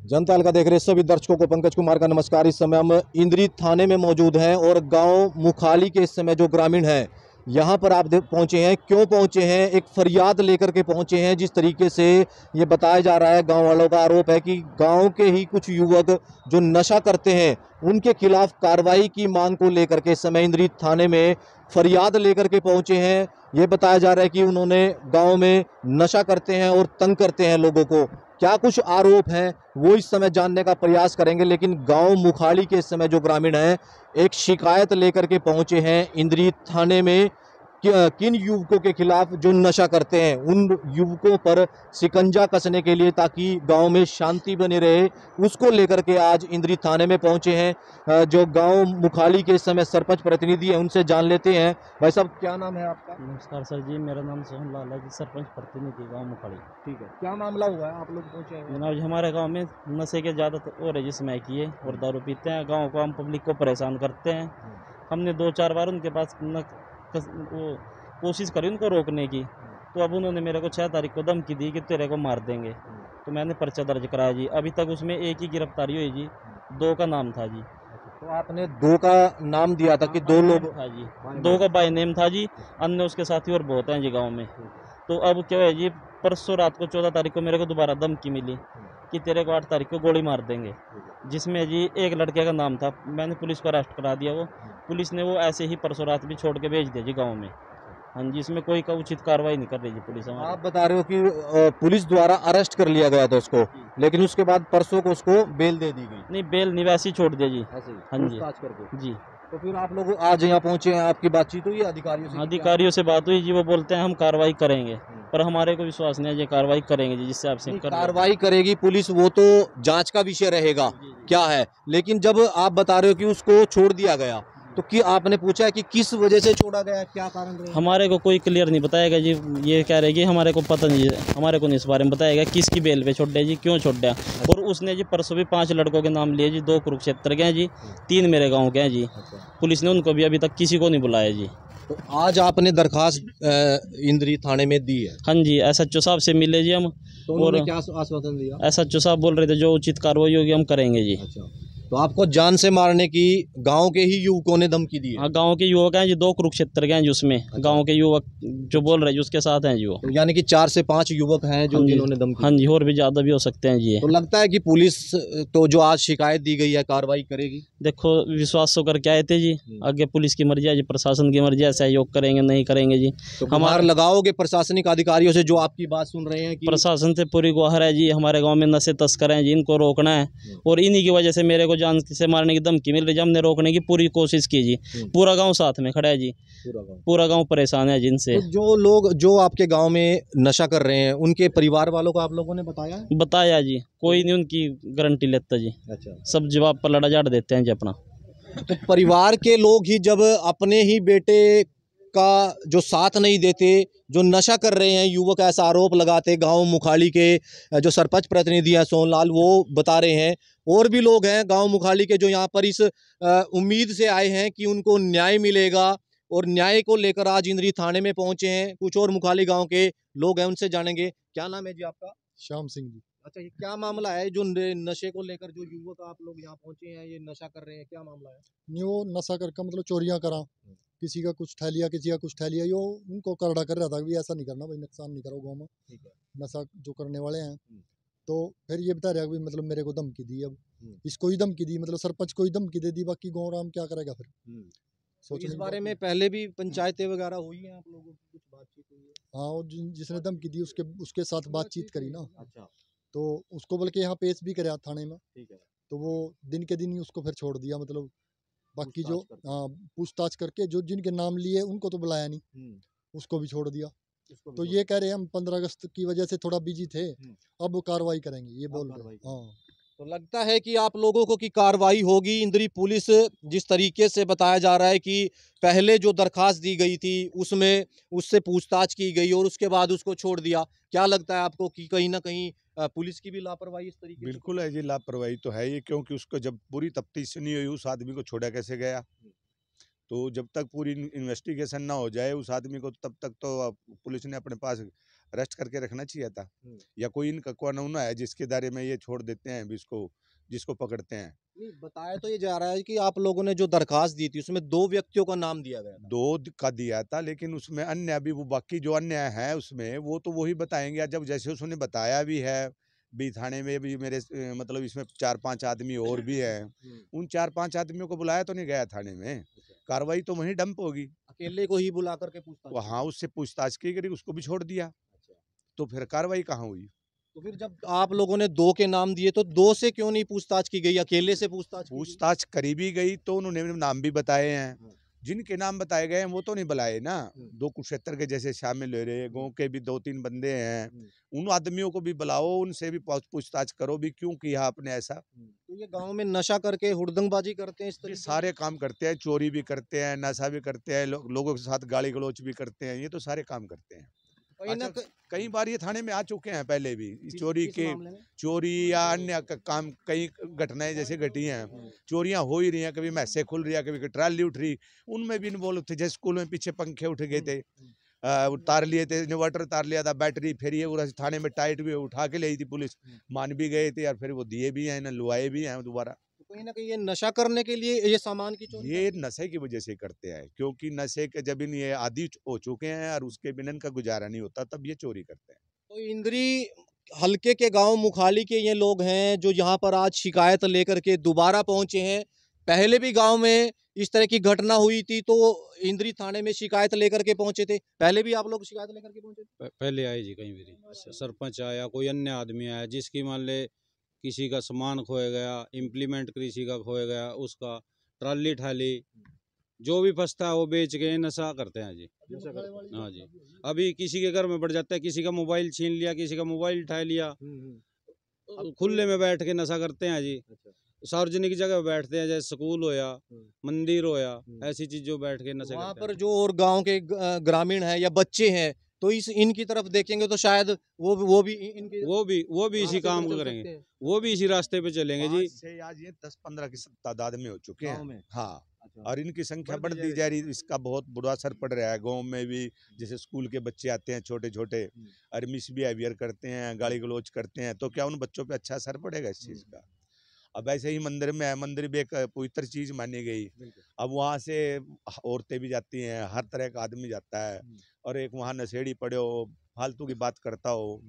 जनता हल्का देख रहे सभी दर्शकों को पंकज कुमार का नमस्कार। इस समय हम इंद्री थाने में मौजूद हैं और गांव मुखाली के इस समय जो ग्रामीण हैं यहां पर आप पहुंचे हैं। क्यों पहुंचे हैं? एक फरियाद लेकर के पहुंचे हैं। जिस तरीके से ये बताया जा रहा है, गांव वालों का आरोप है कि गांव के ही कुछ युवक जो नशा करते हैं उनके खिलाफ कार्रवाई की मांग को लेकर के इस समय इंद्री थाने में फरियाद लेकर के पहुंचे हैं। ये बताया जा रहा है कि उन्होंने गाँव में नशा करते हैं और तंग करते हैं लोगों को। क्या कुछ आरोप हैं वो इस समय जानने का प्रयास करेंगे, लेकिन गांव मुखाली के इस समय जो ग्रामीण हैं एक शिकायत लेकर के पहुंचे हैं इंद्री थाने में किन युवकों के खिलाफ जो नशा करते हैं उन युवकों पर शिकंजा कसने के लिए, ताकि गांव में शांति बनी रहे, उसको लेकर के आज इंद्री थाने में पहुंचे हैं। जो गांव मुखाली के इस समय सरपंच प्रतिनिधि हैं उनसे जान लेते हैं। भाई साहब, क्या नाम है आपका? नमस्कार सर जी, मेरा नाम सोहन लाल है जी, सरपंच प्रतिनिधि गांव मुखाली। ठीक है, क्या मामला हुआ है, आप लोग पहुंचे हैं? जनाब जी, हमारे गांव में नशे के ज़्यादा हो रहे जी, समय किए और दारू पीते हैं, गांव को हम पब्लिक को परेशान करते हैं। हमने 2-4 बार उनके पास वो कोशिश करी उनको रोकने की, तो अब उन्होंने मेरे को 6 तारीख को धमकी दी कि तेरे को मार देंगे। तो मैंने पर्चा दर्ज कराया जी। अभी तक उसमें एक ही गिरफ्तारी हुई जी, 2 का नाम था जी। तो आपने 2 का नाम दिया था कि 2 लोग था जी, 2 का बाय नेम था जी। अन्य उसके साथी और बहुत हैं जी गांव में। तो अब क्या है जी, परसों रात को 14 तारीख को मेरे को दोबारा धमकी मिली कि तेरे को 8 तारीख को गोली मार देंगे, जिसमें जी एक लड़के का नाम था। मैंने पुलिस को अरेस्ट करा दिया। वो पुलिस ने वो ऐसे ही परसों रात भी छोड़ के भेज दिया जी गांव में। हाँ जी, इसमें कोई का उचित कार्रवाई नहीं कर रही जी पुलिस हमारी। आप बता रहे हो कि पुलिस द्वारा अरेस्ट कर लिया गया था उसको, लेकिन उसके बाद परसों को उसको बेल दे दी गई? नहीं, बेल नहीं, वैसे ही छोड़ दिया जी। ऐसे ही हाँ जी पूछताछ करके? जी। तो फिर आप लोग आज यहाँ पहुंचे हैं, आपकी बातचीत हुई है अधिकारियों से? अधिकारियों से बात हुई जी, वो बोलते हैं हम कार्रवाई करेंगे, पर हमारे को विश्वास नहीं है जी कार्रवाई करेंगे जी, जिससे आपसे कार्रवाई करेगी पुलिस, वो तो जांच का विषय रहेगा क्या है। लेकिन जब आप बता रहे हो कि उसको छोड़ दिया गया, तो कि आपने पूछा है कि किस वजह से छोड़ा गया, क्या कारण रहे? हमारे को कोई क्लियर नहीं बताएगा जी। ये कह रहे कि हमारे को पता नहीं है, हमारे को नहीं इस बारे में बताएगा किसकी बेल पे छोड़ दिया जी, क्यों छोड़ दिया। और उसने जी परसों भी 5 लड़कों के नाम लिए जी, 2 कुरुक्षेत्र के हैं जी, 3 मेरे गांव के हैं जी। पुलिस ने उनको भी अभी तक किसी को नहीं बुलाया जी। तो आज आपने दरखास्त इंद्री थाने में दी है? हाँ जी, एसएचओ साहब से मिले जी हम। तो उन्होंने क्या आश्वासन दिया? एसएचओ साहब बोल रहे थे जो उचित कार्रवाई होगी हम करेंगे जी। अच्छा, तो आपको जान से मारने की गांव के ही युवकों ने धमकी दी है? हाँ, गांव के युवक हैं जी, 2 कुरुक्षेत्र के हैं जी उसमें। अच्छा। गांव के युवक जो बोल रहे हैं जी उसके साथ हैं जी वो। तो यानी कि 4 से 5 युवक हैं जो जिन्होंने धमकी? हाँ जी, और भी ज़्यादा भी हो सकते हैं जी। तो लगता है कि पुलिस तो जो आज शिकायत दी गई है कार्रवाई करेगी? देखो, विश्वास तो करके आए थे जी, आगे पुलिस की मर्जी है जी, प्रशासन की मर्जी है, सहयोग करेंगे नहीं करेंगे जी। तो गुहार लगाओगे प्रशासनिक अधिकारियों से जो आपकी बात सुन रहे हैं कि प्रशासन से पूरी गुहार है जी, हमारे गांव में नशे तस्कर हैं जी, इनको रोकना है। और इन्हीं की वजह से मेरे को जान से मारने की धमकी मिल रही है। हमने रोकने की पूरी कोशिश की जी, पूरा गांव साथ में खड़ा है जी, पूरा गांव परेशान है जिनसे। तो जो लोग जो आपके गांव में नशा कर रहे हैं उनके परिवार वालों को आप लोगों ने बताया? बताया जी, कोई नहीं उनकी गारंटी लेता जी। अच्छा, सब जवाब पर लड़ा झाड़ देते हैं जी अपना। तो परिवार के लोग ही जब अपने ही बेटे का जो साथ नहीं देते, जो नशा कर रहे हैं युवक, ऐसा आरोप लगाते गांव मुखाली के जो सरपंच प्रतिनिधि हैं सोनलाल, वो बता रहे हैं। और भी लोग हैं गांव मुखाली के जो यहाँ पर इस उम्मीद से आए हैं कि उनको न्याय मिलेगा, और न्याय को लेकर आज इंद्री थाने में पहुंचे हैं। कुछ और मुखाली गांव के लोग हैं, उनसे जानेंगे। क्या नाम है जी आपका? श्याम सिंह जी। अच्छा, ये क्या मामला है जो नशे को लेकर जो युवक आप लोग यहाँ पहुंचे हैं, ये नशा कर रहे हैं, क्या मामला है? नहीं, वो नशा करके मतलब चोरियां करा, किसी का कुछ ठहलिया, किसी का कुछ ठहलिया, यो उनको करड़ा कर रहा था कि ऐसा नहीं करना भाई, नुकसान नहीं करो गाँव में। ठीक है। नशा जो करने वाले हैं, तो फिर ये बता रहा है कि मतलब मेरे को धमकी दी, अब इसको ही धमकी दी, मतलब सरपंच को ही धमकी दे दी, बाकी गाँव राम क्या करेगा फिर। तो इस बारे में पहले भी पंचायतें वगैरह हुई हैं, आप लोगों की कुछ बातचीत हुई है? हाँ, और जिसने धमकी दी उसके साथ बातचीत करी ना। अच्छा, तो उसको बल्कि यहाँ पेश भी कराया थाने में। ठीक है। तो वो दिन के दिन ही उसको फिर छोड़ दिया, मतलब बाकी जो पूछताछ करके। हाँ पूछताछ करके जो जिनके नाम लिए उनको तो बुलाया नहीं, उसको भी छोड़ दिया। तो ये कह रहे हैं हम 15 अगस्त की वजह से थोड़ा बिजी थे, अब वो कार्रवाई करेंगे, ये बोल रहे हैं। हाँ, तो लगता है कि आप लोगों को की कार्रवाई होगी। इंद्री पुलिस जिस तरीके से बताया जा रहा है कि पहले जो दरखास्त दी गई थी उसमें उससे पूछताछ की गई और उसके बाद उसको छोड़ दिया, क्या लगता है आपको कि कहीं ना कहीं पुलिस की भी लापरवाही इस तरीके से? बिल्कुल है जी, लापरवाही तो है ये, क्योंकि उसको जब पूरी तफ्तीश नहीं हुई उस आदमी को छोड़ा कैसे गया। तो जब तक पूरी इन्वेस्टिगेशन ना हो जाए उस आदमी को, तब तक तो पुलिस ने अपने पास अरेस्ट करके रखना चाहिए था, या कोई इनका कानून है जिसके दायरे में ये छोड़ देते हैं इसको, जिसको पकड़ते हैं। नहीं, बताया तो ये जा रहा है कि आप लोगों ने जो दरखास्त दी थी उसमें 2 व्यक्तियों का नाम दिया गया था। 2 का दिया था, लेकिन उसमें अन्य अभी वो बाकी जो अन्य है उसमें वो तो वही बताएंगे। जब जैसे उसने बताया भी है, भी थाने में भी मेरे मतलब इसमें 4-5 आदमी और भी हैं, उन 4-5 आदमियों को बुलाया तो नहीं गया थाने में, कार्रवाई तो वहीं डंप होगी। अकेले को ही बुला करके पूछताछ की वहाँ गई। उससे पूछताछ की गई, उसको भी छोड़ दिया, तो फिर कार्रवाई कहाँ हुई? तो फिर जब आप लोगों ने 2 के नाम दिए तो 2 से क्यों नहीं पूछताछ की गई? अकेले से पूछताछ की गई? पूछताछ करी भी गई तो उन्होंने नाम भी बताए हैं, हाँ। जिनके नाम बताए गए हैं वो तो नहीं बुलाए ना। 2 कुरुक्षेत्र के जैसे शामिल हो रहे, गाँव के भी 2-3 बंदे हैं, उन आदमियों को भी बुलाओ, उनसे भी पूछताछ करो भी क्यों किया आपने ऐसा। तो ये गाँव में नशा करके हुड़दंगबाजी करते हैं इस ये तरीके से? सारे काम करते हैं, चोरी भी करते हैं, नशा भी करते हैं, लोगों के साथ गाली गलौच भी करते हैं, ये तो सारे काम करते हैं। कहीं न अच्छा, क कई बार ये थाने में आ चुके हैं पहले भी, इस चोरी किस के, मामले में? चोरी या अन्य काम, कई घटनाएं जैसे घटी हैं, चोरियां हो ही रही हैं, कभी मैसे खुल रही है, कभी ट्राली उठ रही, उनमें भी इन्वॉल्व थे। जैसे स्कूल में पीछे पंखे उठ गए थे, उतार लिए थे, इन्वर्टर उतार लिया था, बैटरी, फिर ये पूरा थाने में टाइट भी उठा के लाई थी पुलिस, मान भी गए थे, और फिर वो दिए भी हैं, लुआए भी हैं दोबारा। तो कहीं न कहीं ये नशा करने के लिए ये सामान की चोरी ये नशे की वजह से करते हैं, क्योंकि नशे के जब इन ये आदी हो चुके हैं और उसके बिना इनका गुजारा नहीं होता, तब ये चोरी करते हैं। तो इंद्री हलके के गांव मुखाली के ये लोग हैं जो यहाँ पर आज शिकायत लेकर के दोबारा पहुंचे हैं। पहले भी गांव में इस तरह की घटना हुई थी तो इंद्री थाने में शिकायत लेकर के पहुंचे थे। पहले भी आप लोग शिकायत लेकर के पहुंचे थे? पहले आई जी कहीं भी सरपंच आया, कोई अन्य आदमी आया, जिसकी मान ले किसी का सामान खोया गया, इम्प्लीमेंट किसी का खोया गया, उसका ट्राली ठाली जो भी फंसता है वो बेच के नशा करते हैं जी। हाँ जी, अभी किसी के घर में बढ़ जाता है, किसी का मोबाइल छीन लिया, किसी का मोबाइल उठा लिया, खुले में बैठ के नशा करते हैं जी। सार्वजनिक जगह बैठते हैं, जैसे स्कूल होया, मंदिर होया, ऐसी चीजों बैठ के नशा वहाँ करते पर जो और गांव के ग्रामीण हैं या बच्चे हैं तो इस इनकी तरफ देखेंगे तो शायद वो भी इनके हैं। वो भी इसी रास्ते पर काम को चल करेंगे, सकते हैं। वो भी इसी रास्ते पे चलेंगे जी। 5 से आज ये 10-15 की तादाद में हो चुके गाँव हैं। में? हाँ, अच्छा। और इनकी संख्या बढ़ती बढ़ती जा रही है, इसका बहुत बुरा असर पड़ रहा है गाँव में भी। जैसे स्कूल के बच्चे आते हैं छोटे-छोटे और मिसबिहेवियर करते हैं, गाली गलौज करते हैं, तो क्या उन बच्चों पे अच्छा असर पड़ेगा इस चीज़ का? अब ऐसे ही मंदिर में है, मंदिर भी एक पवित्र चीज़ मानी गई। अब वहाँ से औरतें भी जाती हैं, हर तरह का आदमी जाता है, और एक वहाँ नशेड़ी पड़े हो, फालतू की बात करता हो,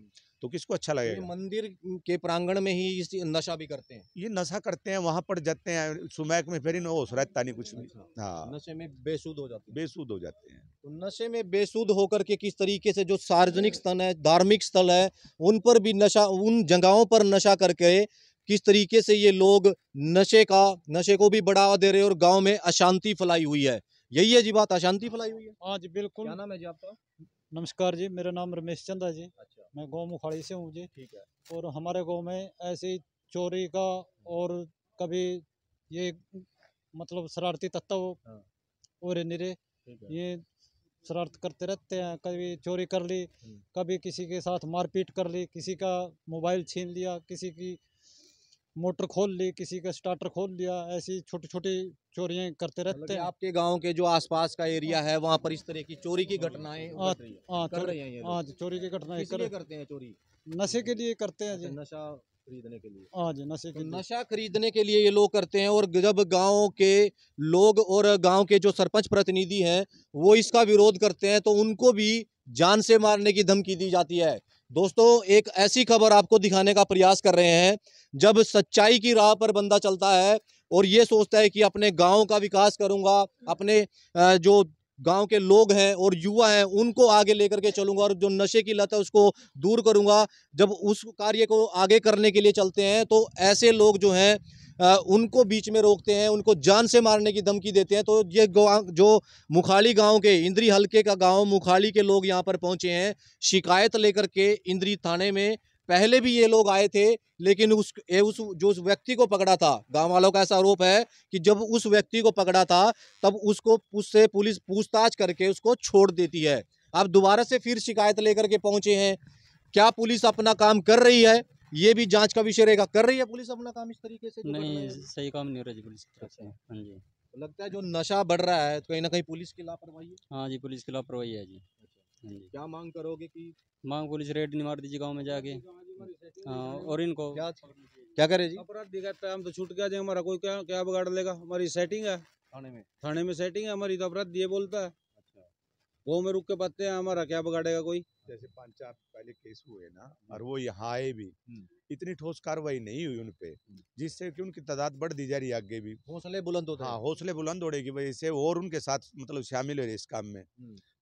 तो किसको अच्छा तो ये लगेगा? मंदिर के प्रांगण में ही इस नशा भी करते हैं। ये नशा करते हैं, वहाँ पड़ जाते हैं, सुमैक में फिर इन्हें होश रहता नहीं कुछ भी। हाँ, नशे में बेसुध हो जाते हैं। बेसुध हो जाते हैं। तो नशे में बेसुध होकर के किस तरीके से जो सार्वजनिक स्थल है, धार्मिक स्थल है, उन पर भी नशा, उन जगहों पर नशा करके किस तरीके से ये लोग नशे को भी बढ़ावा दे रहे हैं और गांव में अशांति फैलाई हुई है। यही है जी बात, अशांति फैलाई हुई है। हाँ जी बिल्कुल। क्या नाम है जी आपका? नमस्कार जी, मेरा नाम रमेश चंद है जी। अच्छा, मैं गाँव मुखाड़ी से हूँ जी। ठीक है। और हमारे गाँव में ऐसे ही चोरी का और कभी ये मतलब शरारती तत्व हाँ। और निरे ठीक है। ये शरारत करते रहते हैं। कभी चोरी कर ली, कभी किसी के साथ मारपीट कर ली, किसी का मोबाइल छीन लिया, किसी की मोटर खोल ली, किसी का स्टार्टर खोल लिया, ऐसी छोटी छोटी चोरियां करते मतलब रहते कि हैं। आपके गांव के जो आसपास का एरिया है वहां पर इस तरह की चोरी की घटनाएं हाँ घट रही है, हाँ, कर रहे हैं ये हाँ लोग। जी, चोरी की घटनाएं किस लिए करते हैं चोरी? नशे के लिए करते हैं जी। अच्छा, नशा खरीदने के लिए। हाँ जी, नशे तो के लिए। नशा खरीदने के लिए ये लोग करते हैं और जब गांव के लोग और गांव के जो सरपंच प्रतिनिधि हैं वो इसका विरोध करते हैं तो उनको भी जान से मारने की धमकी दी जाती है। दोस्तों, एक ऐसी खबर आपको दिखाने का प्रयास कर रहे हैं जब सच्चाई की राह पर बंदा चलता है और ये सोचता है कि अपने गांव का विकास करूंगा, अपने जो गांव के लोग हैं और युवा हैं उनको आगे लेकर के चलूंगा और जो नशे की लत है उसको दूर करूंगा। जब उस कार्य को आगे करने के लिए चलते हैं तो ऐसे लोग जो हैं उनको बीच में रोकते हैं, उनको जान से मारने की धमकी देते हैं। तो ये जो मुखाली गांव के, इंद्री हलके का गांव मुखाली के लोग यहाँ पर पहुंचे हैं शिकायत लेकर के इंद्री थाने में। पहले भी ये लोग आए थे लेकिन उस व्यक्ति को पकड़ा था, गांव वालों का ऐसा आरोप है कि जब उस व्यक्ति को पकड़ा था तब उससे पुलिस पूछताछ करके उसको छोड़ देती है। अब दोबारा से फिर शिकायत लेकर के पहुंचे हैं। क्या पुलिस अपना काम कर रही है, ये भी जांच का विषय रहेगा। कर रही है पुलिस अपना काम इस तरीके से? नहीं, सही काम नहीं हो रहा जी पुलिस की तरफ से। हाँ जी, लगता है जो नशा बढ़ रहा है तो कहीं ना कहीं पुलिस की लापरवाही है। हाँ जी, पुलिस की लापरवाही है जी। क्या मांग करोगे कि मांग पुलिस रेड नहीं मार दीजिए गांव में जाके। हाँ, और इनको क्या करे जी अपराधी कहता है हम तो छूट के आ जाएंगे, हमारा कोई क्या क्या बिगाड़ लेगा, हमारी सेटिंग है थाने में सेटिंग है हमारी, तो अपराधी ये बोलता है वो में रुक के पाते हैं, हमारा क्या बिगाड़ेगा कोई। जैसे 5-4 पहले केस हुए ना, और वो यहाँ आए भी, इतनी ठोस कार्रवाई नहीं हुई उन पे, जिससे कि उनकी तादाद बढ़ दी जा रही है आगे भी। हौसले बुलंद होते हाँ, हैं। हौसले बुलंद होने की वजह से और उनके साथ मतलब शामिल हो रहे इस काम में,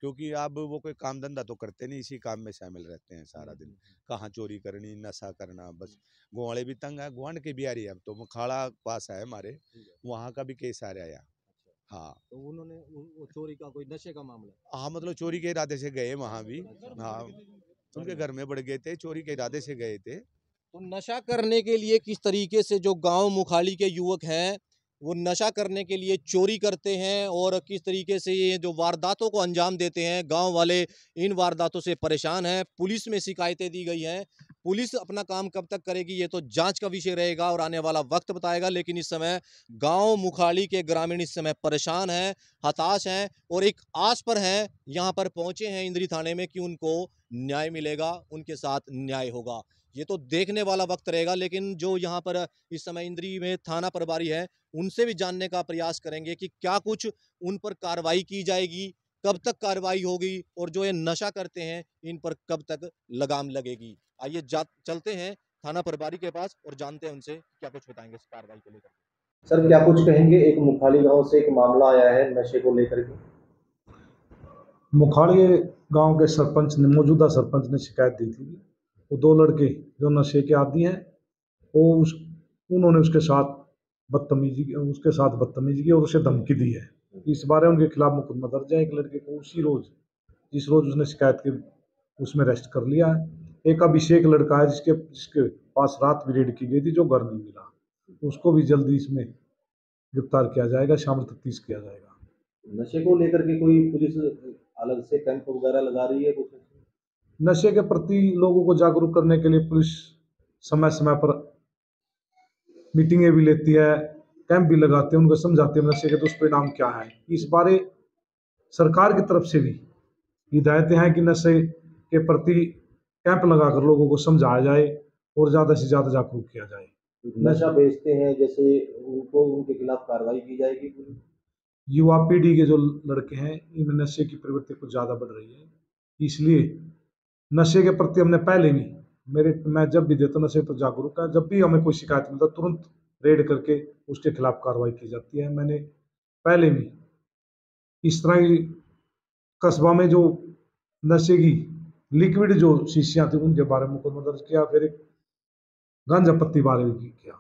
क्योंकि अब वो कोई काम धंधा तो करते नहीं, इसी काम में शामिल रहते हैं सारा दिन। कहाँ चोरी करनी, नशा करना, बस। गुआड़े भी तंग है, गुआंढ के भी आ रही है, अब तो मखाड़ा पास है हमारे, वहाँ का भी केस आ रहा है। हाँ, तो उन्होंने वो चोरी का कोई नशे का मामला। हाँ, मतलब चोरी के इरादे से गए वहाँ भी। हाँ, उनके घर में बढ़ गए थे, चोरी के इरादे से गए थे। तो नशा करने के लिए किस तरीके से जो गांव मुखाली के युवक हैं वो नशा करने के लिए चोरी करते हैं और किस तरीके से ये जो वारदातों को अंजाम देते हैं, गांव वाले इन वारदातों से परेशान हैं। पुलिस में शिकायतें दी गई हैं। पुलिस अपना काम कब तक करेगी ये तो जांच का विषय रहेगा और आने वाला वक्त बताएगा। लेकिन इस समय गांव मुखाली के ग्रामीण इस समय परेशान हैं, हताश हैं और एक आस पर हैं, यहाँ पर पहुंचे हैं इंद्री थाने में कि उनको न्याय मिलेगा, उनके साथ न्याय होगा। ये तो देखने वाला वक्त रहेगा। लेकिन जो यहाँ पर इस समय इंद्री में थाना प्रभारी है उनसे भी जानने का प्रयास करेंगे कि क्या कुछ उन पर कार्रवाई की जाएगी, कब तक कार्रवाई होगी और जो ये नशा करते हैं इन पर कब तक लगाम लगेगी। आइए चलते हैं थाना प्रभारी के पास और जानते हैं उनसे क्या कुछ बताएंगे इस कार्रवाई को लेकर। सर क्या कुछ कहेंगे, एक मुखाली गांव से एक मामला आया है नशे को लेकर के। मुखाड़ी गांव के सरपंच ने, मौजूदा सरपंच ने शिकायत दी थी। वो 2 लड़के जो नशे के आदी हैं, उन्होंने उसके साथ बदतमीजी की और उसे धमकी दी है। इस बारे उनके खिलाफ मुकदमा दर्ज है। एक लड़के को जिस रोज उसने शिकायत की उसमें अरेस्ट कर लिया है। एक अभिषेक लड़का है जिसके पास रात भी रेड की गई थी, जो घर नहीं मिला, उसको भी जल्दी इसमें गिरफ्तार किया जाएगा, शाम तक 30 किया जाएगा। नशे को लेकर के कोई पुलिस अलग से कैंप वगैरह लगा रही है कुछ? नशे के प्रति लोगों को जागरूक करने के लिए पुलिस समय समय पर मीटिंगें भी लेती है, कैंप भी लगाते हैं, उनको समझाते हैं नशे के दुष्परिणाम क्या है। इस बारे सरकार की तरफ से भी हिदायतें हैं कि नशे के प्रति कैंप लगाकर लोगों को समझाया जाए और ज़्यादा से ज़्यादा जागरूक किया जाए। नशा बेचते हैं जैसे उनको, उनके खिलाफ कार्रवाई की जाएगी। युवा पीढ़ी के जो लड़के हैं इनमें नशे की प्रवृत्ति कुछ ज़्यादा बढ़ रही है, इसलिए नशे के प्रति हमने पहले भी मैं जब भी देता नशे पर जागरूक है। जब भी हमें कोई शिकायत मिलता है तुरंत रेड करके उसके खिलाफ कार्रवाई की जाती है। मैंने पहले भी इस तरह की कस्बा में जो नशे की लिक्विड जो शीशियाँ थी उनके बारे में मुकदमा दर्ज किया, फिर एक गांजा पत्ती बारे में किया।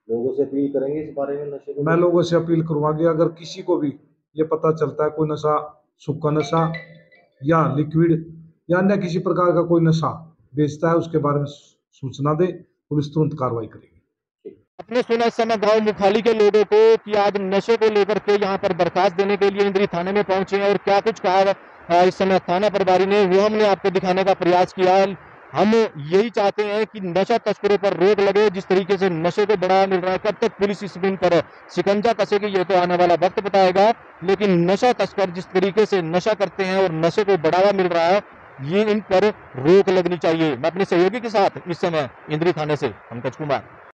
लोगों से अपील करेंगे इस बारे में नशे को? मैं लोगों से अपील करूँगा, अगर किसी को भी ये पता चलता है कोई नशा, सूखा नशा या लिक्विड या अन्य किसी प्रकार का कोई नशा बेचता है, उसके बारे में सूचना दे, पुलिस तुरंत कार्रवाई करेगी। आपने सुना इस समय गांव मुखाली के लोगों को कि आज नशे को लेकर के यहाँ पर दरखास्त देने के लिए इंद्री थाने में पहुंचे हैं और क्या कुछ कहा इस समय थाना प्रभारी ने, वो हमने आपको दिखाने का प्रयास किया। हम यही चाहते हैं कि नशा तस्करों पर रोक लगे। जिस तरीके से नशे को बढ़ावा मिल रहा है, कब तक पुलिस इस इन पर शिकंजा कसेगी ये तो आने वाला वक्त बताएगा। लेकिन नशा तस्कर जिस तरीके से नशा करते हैं और नशे को बढ़ावा मिल रहा है, ये इन पर रोक लगनी चाहिए। मैं अपने सहयोगी के साथ इस समय इंद्री थाने से पंकज कुमार।